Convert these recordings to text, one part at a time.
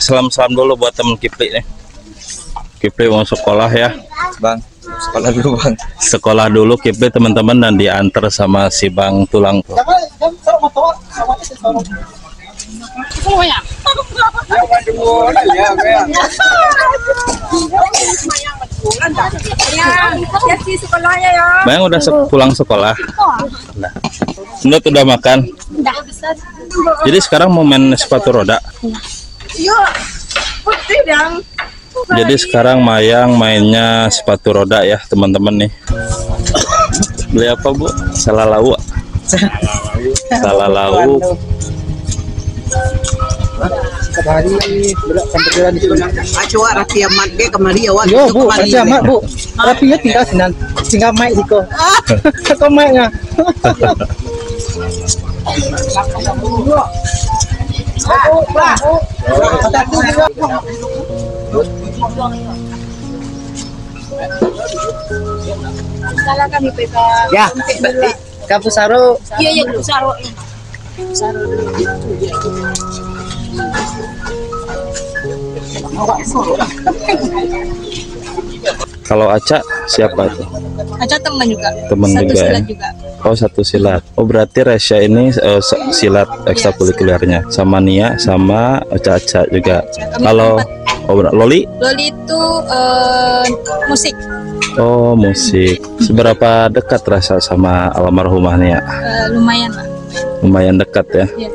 Salam dulu buat temen Kipli nih. Kipli mau sekolah ya, Bang. Sekolah dulu, Bang. Sekolah dulu Kipli teman-teman, dan diantar sama si Bang Tulang tuh. Bang udah pulang sekolah. Nah, Nut udah makan. Jadi sekarang mau main sepatu roda. Jadi sekarang Mayang mainnya sepatu roda ya teman-teman nih. Beli apa Bu? Salah lauk. Salah lauk. Sekali berat di sana. Acua rapi amat dia kemari awak. Yo Bu, rapi amat Bu. Rapinya tinggal sinan, tinggal mic diko. Kok mic-nya? Salah kami pegang. Ya. Kapu Saro. Iya Saro. Saro dulu. Kalau Aca siapa tuh? Aca teman juga. Teman satu juga silat ya? juga. Oh, satu silat. Oh, berarti Resya ini silat ekstrakurikulernya sama Nia sama Aca juga. Kami Kalau Loli? Loli itu musik. Oh, musik. Seberapa dekat rasa sama almarhumah Nia? Lumayan lah. Lumayan dekat ya. Iya.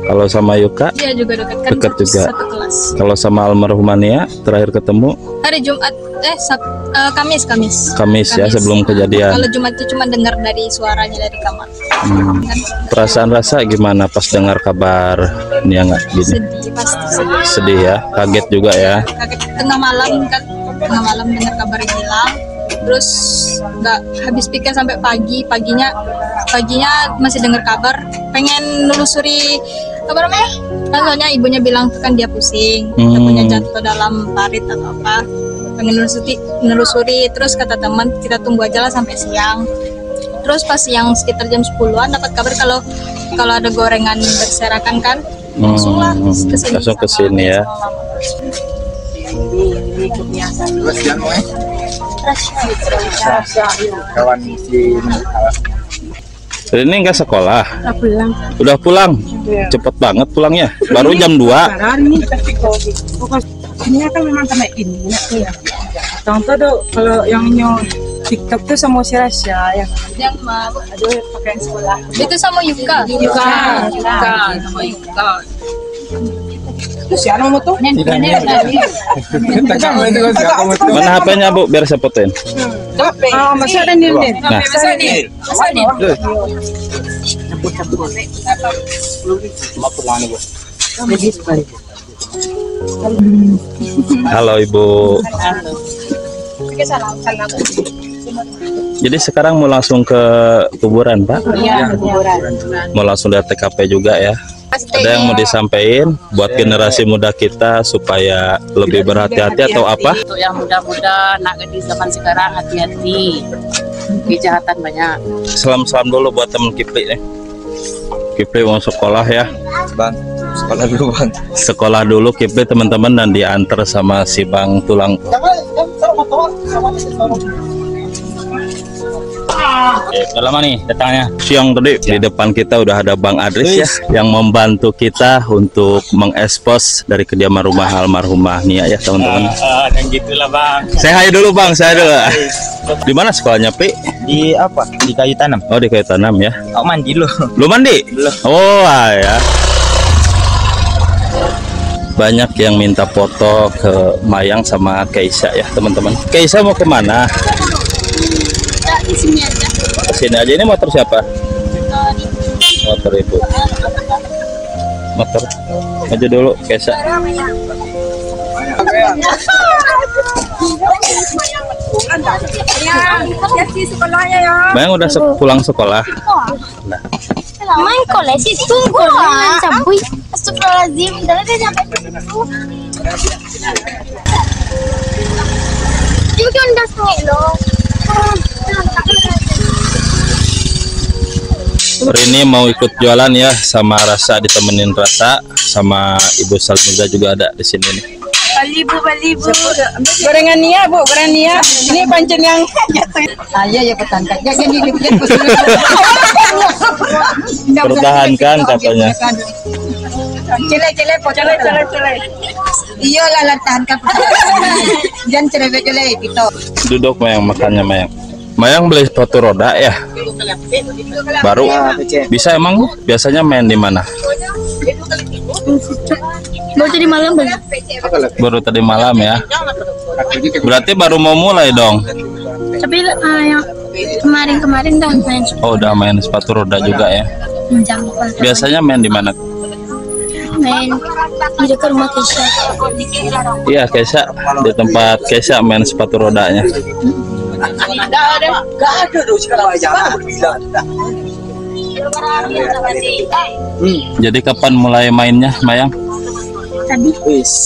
Kalau sama Yuka? Dia juga dekat kan. Dekat juga. Satu kelas. Kalau sama almarhumah Nia terakhir ketemu? Hari Jumat Kamis. Kamis ya, sebelum kejadian. Kalau Jumat itu cuma dengar dari suaranya dari kamar. Perasaan rasa gimana pas dengar kabar Nia nggak gini? Sedih pasti sedih. Sedih ya, kaget juga ya. Kaget tengah malam kan, tengah malam dengar kabar hilang. Terus nggak habis pikir sampai paginya masih dengar kabar, pengen nelusuri apa namanya, kan soalnya ibunya bilang kan dia pusing, takutnya jatuh dalam parit atau apa, pengen nelusuri. Terus kata teman kita tunggu aja lah sampai siang. Terus pas siang sekitar jam 10-an dapat kabar kalau ada gorengan berserakan kan, langsung kesini ya. Kawan si Ini nggak sekolah? pulang. Udah pulang? Cepet banget pulangnya. Baru jam 2. Ini kan memang kena ini ya. Contoh tuh kalau yang TikTok tuh sama si Rasya Yang mau aduh pakaian sekolah. itu sama Yuka. Sama Yuka. Terus ya mau tuh? Mana HP-nya Bu? Biar saya fotoin. Oh, masih ada nih. Nah, halo Ibu. Jadi sekarang mau langsung ke kuburan Pak? Iya, kuburan. Mau langsung lihat TKP juga ya? Ada yang mau disampaikan buat generasi muda kita supaya lebih berhati-hati atau apa? Untuk yang muda-muda nak di zaman sekarang hati-hati, kejahatan banyak. Salam dulu buat temen Kipli nih. Kipli mau sekolah ya, Bang. Sekolah dulu, Bang. Sekolah dulu Kipli teman-teman, dan diantar sama si Bang Tulang. Udah lama nih datangnya. Siang tadi di depan kita udah ada Bang Adris ya, yang membantu kita untuk mengekspos dari kediaman rumah almarhumah Nia ya teman-teman. Dan gitulah Bang. Saya hai dulu Bang, saya dulu. Di mana sekolahnya Pi? Di apa? Di kayu tanam. Oh, di kayu tanam ya. Oh, mandi lu. Lu mandi? Belum. Oh ya. Banyak yang minta foto ke Mayang sama Keisha ya teman-teman. Keisha mau kemana? Di sini aja. Kesini aja. Ini motor siapa? Motor Ibu. Motor. Aja dulu Keisha. Mayang udah pulang sekolah. Nah. Main koleksi tunggu lah. Sabui. Astagfirullahaladzim. Dari dia sampai situ. Ini kan gas nih loh. Rini mau ikut jualan ya, sama Rasa ditemenin Rasa, sama Ibu Salmiza juga ada di sini nih. Bali bu. Gorengan Nia bu, gorengan Nia. Ini pancen yang Iya ya petangkat. Pertahankan katanya. Cele pocele. Iya lah lantahan kan. Jangan cerewet-cerewet gitu. Duduk Mayang, makannya Mayang. Mayang beli sepatu roda ya? Baru? Bisa emang Bu? Biasanya main di mana? Baru tadi malam beli. Baru tadi malam ya? Berarti baru mau mulai dong? Tapi yang kemarin dah main. Oh udah main sepatu roda juga ya? Biasanya main di mana? Main di dekat rumah Kesha. Iya Kesha, di tempat Kesha main sepatu rodanya. Gak ada dong sekarang jangan bilang. Jadi kapan mulai mainnya Mayang? Tadi.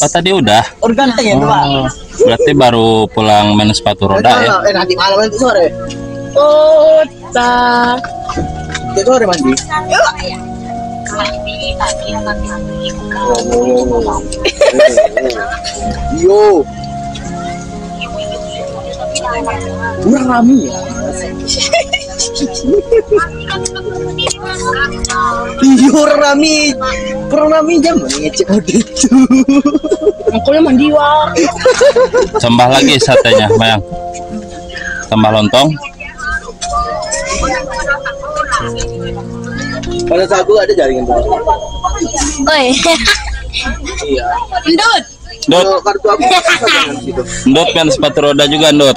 Oh tadi udah? Organteng ya Pak. Berarti baru pulang main sepatu roda ya? Nanti malam nanti sore. Oh, tak. Sore mandi. Yo. Kurang rami ya. Iya kurang rami jam ngecek itu. Aku mandi wah. Tambah lagi satenya Mayang. Tambah lontong. Pada sagu ada jaringan tuh. Oi. Iya. Endut. Ndut, Kartu aku jangan gitu. Ndut main sepatu roda juga Ndut.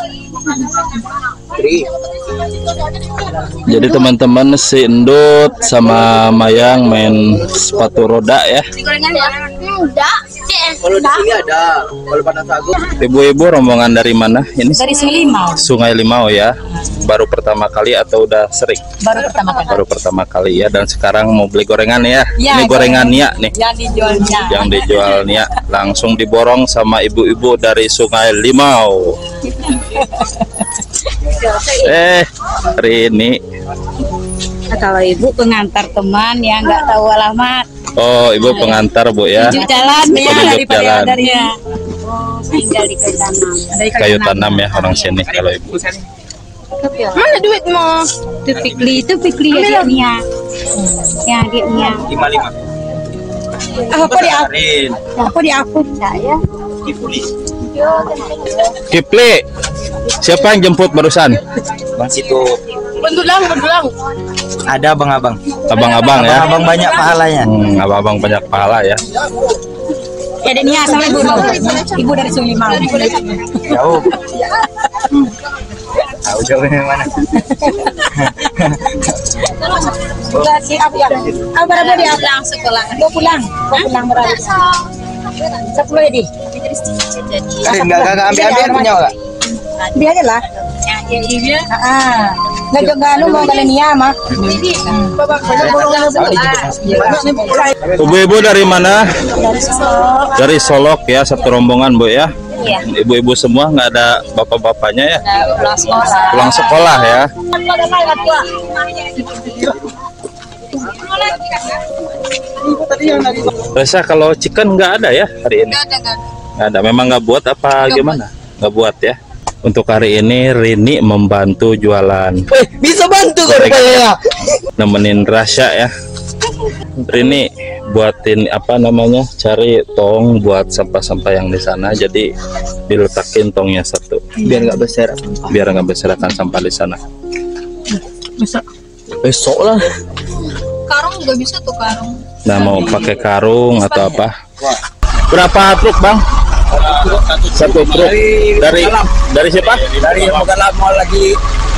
Jadi teman-teman si Ndut sama Mayang main sepatu roda ya. Gorengan ya? Enggak. Kalau di sini ada, kalau pada sagu. Ibu-ibu rombongan dari mana ini? Dari Sungai Limau. Sungai Limau ya. Baru pertama kali atau udah sering? Baru pertama kali. Baru pertama kali ya. Dan sekarang mau beli gorengan ya. Ya, Ini gorengan Nia nih. Yang dijualnya. Yang dijual Nia langsung diborong sama ibu-ibu dari Sungai Limau. Rini. Kalau ibu pengantar teman yang nggak tahu alamat. Oh, ibu pengantar Bu ya. Tunjuk jalan ya Penunjuk jalan. dari tinggal di kayu tanam. Dari Kayu tanam ya orang sini kalau ibu. Mana duitmu? Itu pikli ya Nia. Ya Nia. 55. Aku di aku saya. Kipli. Siapa yang jemput barusan? Bang situ Bendulang. ada abang-abang. Abang-abang ya. Abang banyak pahalanya. Abang-abang banyak pahala ya. Ya ada Nia sama ibu. Ibu dari Sungai Limau. Jauh. Tahu jauhnya mana? Si apa ya? Berapa dia pulang sekolah? Mau pulang berapa? 10 ya di. Enggak ambil punya enggak? Dia aja lah. Iya. Nggak juga mau kalian Nia mah. Ibu-ibu dari mana? Dari Solok. Dari Solok ya, satu rombongan Bu ya. Iya. Ibu-ibu semua, nggak ada bapak-bapaknya ya? Pulang sekolah. Pulang sekolah ya. Rasa kalau chicken nggak ada ya hari ini? Nggak ada. Memang nggak buat apa gimana? Nggak buat ya. Untuk hari ini Rini membantu jualan. Bisa bantu gorengannya. Nemenin Rasya ya. Rini buatin apa namanya? Cari tong buat sampah-sampah yang di sana. Jadi diletakin tongnya satu. Biar nggak berserak. Biar nggak berserakan sampah di sana. Besok lah. Karung juga bisa tuh karung. Nah mau pakai karung atau apa? Berapa truk Bang? Satu truk. Dari siapa? Dari yang bukan lama lagi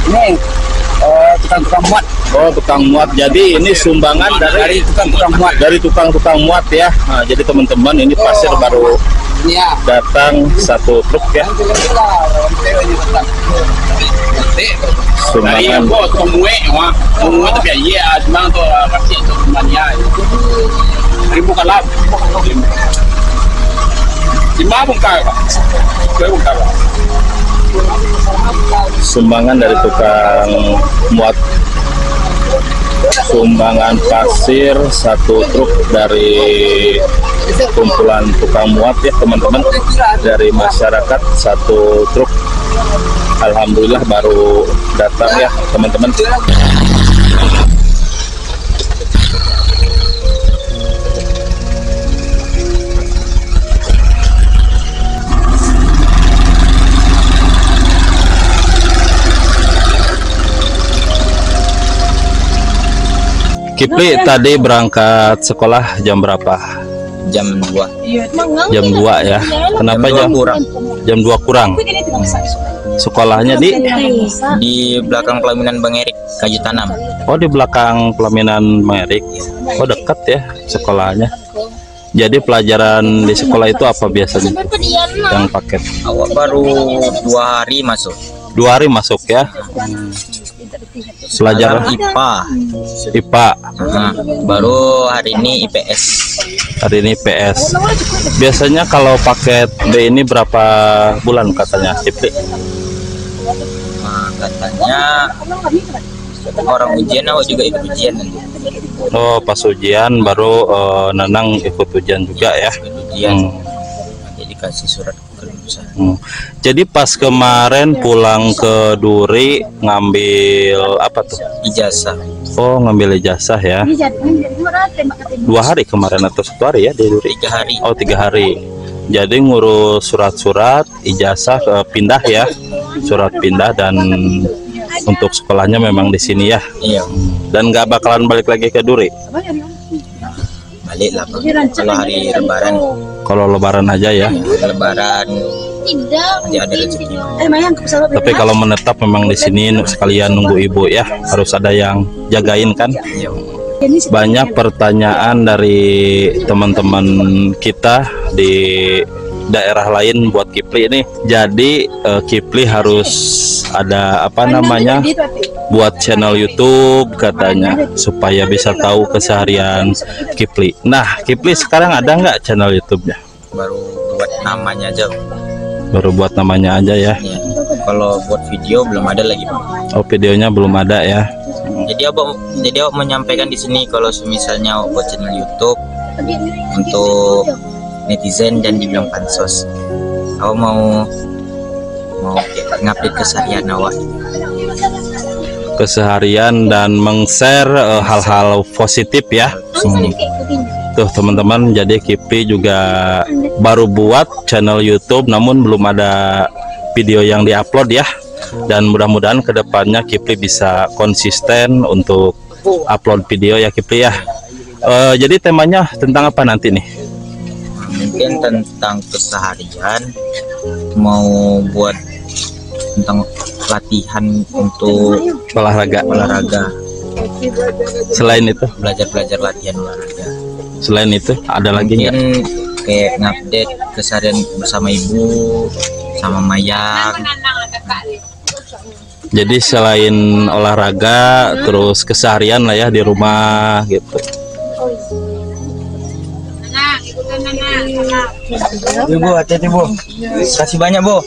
ini tukang-tukang muat. Oh tukang muat. Jadi ini sumbangan dari tukang-tukang muat. Dari tukang-tukang muat ya. Nah, jadi teman-teman ini pasir baru Iya. datang satu truk ya. Sumbangan. Sumbangan dari tukang muat. sumbangan pasir 1 truk dari kumpulan tukang muat ya teman-teman, dari masyarakat 1 truk. Alhamdulillah baru datang ya teman-teman. Kipli tadi berangkat sekolah jam berapa? Jam 2. Jam 2 ya. Kenapa jam 2 kurang? Sekolahnya Di belakang pelaminan Bang Erik, Kayu Tanam. Oh, di belakang pelaminan Bang Erik. Oh, dekat ya sekolahnya. Jadi pelajaran di sekolah itu apa biasanya yang paket? Awak baru 2 hari masuk. 2 hari masuk ya. Pelajaran IPA. Baru hari ini IPS. Hari ini PS. Biasanya kalau paket B ini berapa bulan katanya, Kipli? Nah, katanya orang ujian awak juga ikut ujian nanti. Oh, pas ujian baru Nanang ikut ujian juga ya. Ujian. Nanti dikasih surat kelulusan. Jadi pas kemarin pulang ke Duri ngambil apa tuh? Ijazah. Oh, ngambil ijazah ya. 2 hari kemarin atau 1 hari ya di Duri? 3 hari. Oh, 3 hari. Jadi ngurus surat-surat ijazah pindah ya. Surat pindah dan untuk sekolahnya memang di sini ya. Iya. Dan nggak bakalan balik lagi ke Duri. Balik lah Bang. Kalau hari Lebaran. Kalau Lebaran aja ya. Lebaran. Nanti ada rezeki. Tapi kalau menetap memang di sini sekalian nunggu ibu ya. Harus ada yang jagain kan. Iya. Banyak pertanyaan dari teman-teman kita di daerah lain buat Kipli ini. Jadi Kipli harus ada apa namanya, buat channel YouTube katanya supaya bisa tahu keseharian Kipli. Nah, Kipli sekarang ada nggak channel YouTube-nya? Baru buat namanya aja. Baru buat namanya aja ya. Ya. Kalau buat video belum ada lagi Bang. Oh, videonya belum ada ya. Jadi abang menyampaikan di sini kalau misalnya buat channel YouTube untuk netizen dan dibilang pansos. Aku mau ngupdate keseharian awak. Keseharian Dan meng-share hal-hal positif ya. Tuh teman-teman, jadi Kipli juga baru buat channel YouTube namun belum ada video yang diupload ya. Dan mudah-mudahan kedepannya Kipli bisa konsisten untuk upload video ya Kipli ya. Jadi temanya tentang apa nanti nih? Mungkin tentang keseharian, mau buat tentang latihan untuk Olahraga. Selain itu? Belajar latihan olahraga. Selain itu ada lagi nggak? Mungkin kayak ngupdate keseharian bersama ibu, sama Mayang. Jadi selain olahraga, terus keseharian lah ya di rumah gitu. Bu, hati-hati Bu. Kasih banyak Bu.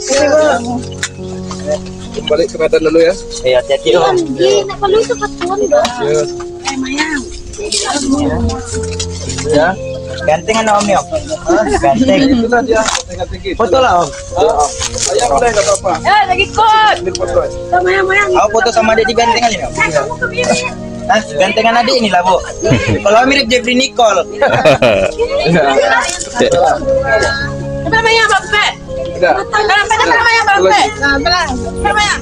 Balik ke Medan dulu ya. Hati-hati Om. Ya. Gantengan Om nih Om. Ganteng. Foto lah Om. Ayah boleh nggak apa-apa. Lagi kot. Aku foto sama adik di gantengan ini Om. Nah, gantengan adik ini lah Bu. Kalau mirip Jeffrey Nicole. Namanya Bapak. Tidak. Namanya Bapak. Namanya.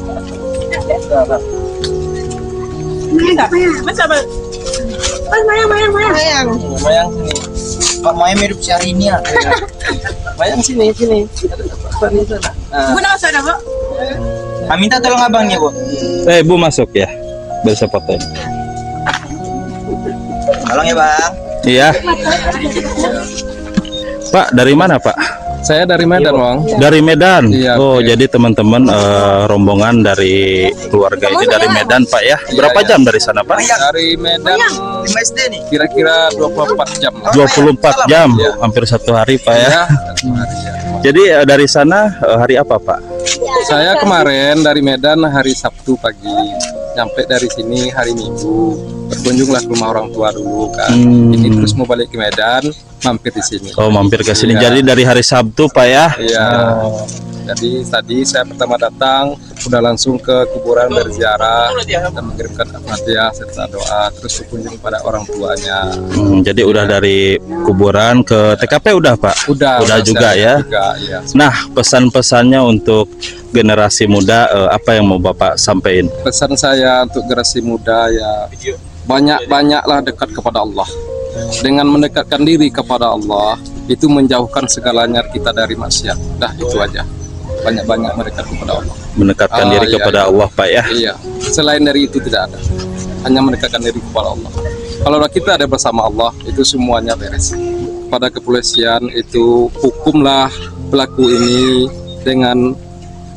Masa apa? Mayang. Mayang sini. Pak Mayang mirip Syahrini ya. Mayang sini. Bu nama sana, Bu. Minta tolong abangnya Bu. Bu masuk ya, bisa fotoin. Tolong ya Bang. Iya. Pak, dari mana Pak? Saya dari Medan, Bang. Dari Medan. Iya, Oh, oke. jadi teman-teman rombongan dari keluarga ini dari Medan Pak ya. Berapa jam dari sana Pak? Dari Medan 5 SD nih. kira-kira 24 jam. 24 jam, Iya. hampir 1 hari Pak ya. Ya. Jadi dari sana hari apa Pak? Saya kemarin dari Medan hari Sabtu pagi. Sampai dari sini hari Minggu, berkunjunglah ke rumah orang tua dulu kan. Ini terus mau balik ke Medan, mampir di sini. Oh, mampir ke sini. Iya. Jadi dari hari Sabtu Pak ya? Iya. Jadi tadi saya pertama datang, udah langsung ke kuburan berziarah dan mengirimkan Al-Fatihah serta doa, terus berkunjung pada orang tuanya. Jadi udah dari kuburan ke TKP udah Pak? Udah juga ya? Iya. Nah, pesan-pesannya untuk generasi muda apa yang mau Bapak sampaikan? Pesan saya untuk generasi muda ya, banyak-banyaklah dekat kepada Allah. Dengan mendekatkan diri kepada Allah, itu menjauhkan segalanya kita dari maksiat. Dah, itu aja. Banyak-banyak mendekat kepada Allah. Mendekatkan diri kepada Allah Pak ya? Iya. Selain dari itu tidak ada. Hanya mendekatkan diri kepada Allah. Kalau kita ada bersama Allah, itu semuanya beres. Pada kepolisian itu hukumlah pelaku ini dengan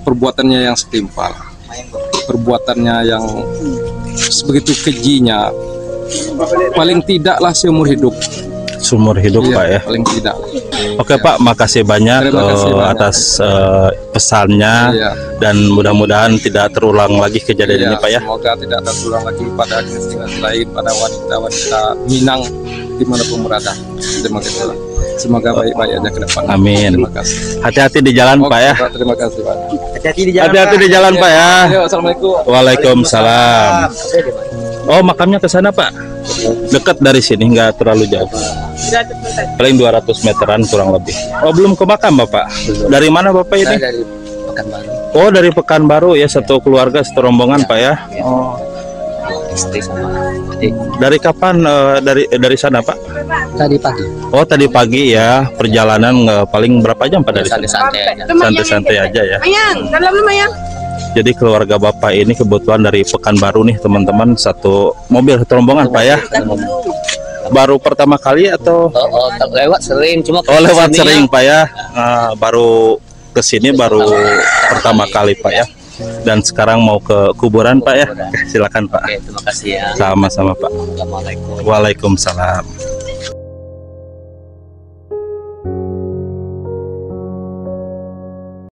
perbuatannya yang setimpal, perbuatannya yang begitu kejinya, paling tidaklah seumur hidup. Seumur hidup Iya, Pak ya? paling tidak. Oke Pak, makasih banyak, Terima kasih banyak. atas pesannya. Iya. Dan mudah-mudahan tidak terulang lagi kejadian ini Pak ya. Semoga tidak terulang lagi pada generasi lain, pada wanita-wanita Minang dimanapun berada. Terima kasih. Semoga baik-baik aja ke depan. Amin. Terima kasih. Hati-hati di jalan Pak ya. Terima kasih banyak. Hati-hati di jalan Pak ya. Ayo, assalamualaikum. Waalaikumsalam. Oh, makamnya ke sana Pak? Dekat dari sini, nggak terlalu jauh. Paling 200 meteran kurang lebih. Oh, belum ke makam Bapak? Dari mana Bapak ini? Dari Pekanbaru. Oh, dari Pekanbaru ya, satu keluarga, satu rombongan Pak ya. Oh. Istri sama adik. Dari kapan dari sana Pak? Tadi pagi. Oh, tadi pagi ya. Perjalanan paling berapa jam Pak dari sana? Santai-santai aja. Santai-santai aja ya. Mayang, dalam lu Mayang. Jadi keluarga Bapak ini kebetulan dari Pekanbaru nih teman-teman, satu mobil, satu rombongan Pak ya. Baru pertama kali atau? Lewat sering, cuma Oh, lewat sering Pak ya. Baru kesini baru pertama kali Pak ya. Dan sekarang mau ke kuburan Pak ya. Silakan Pak. Oke, terima kasih ya. Sama-sama Pak. Assalamualaikum. Waalaikumsalam.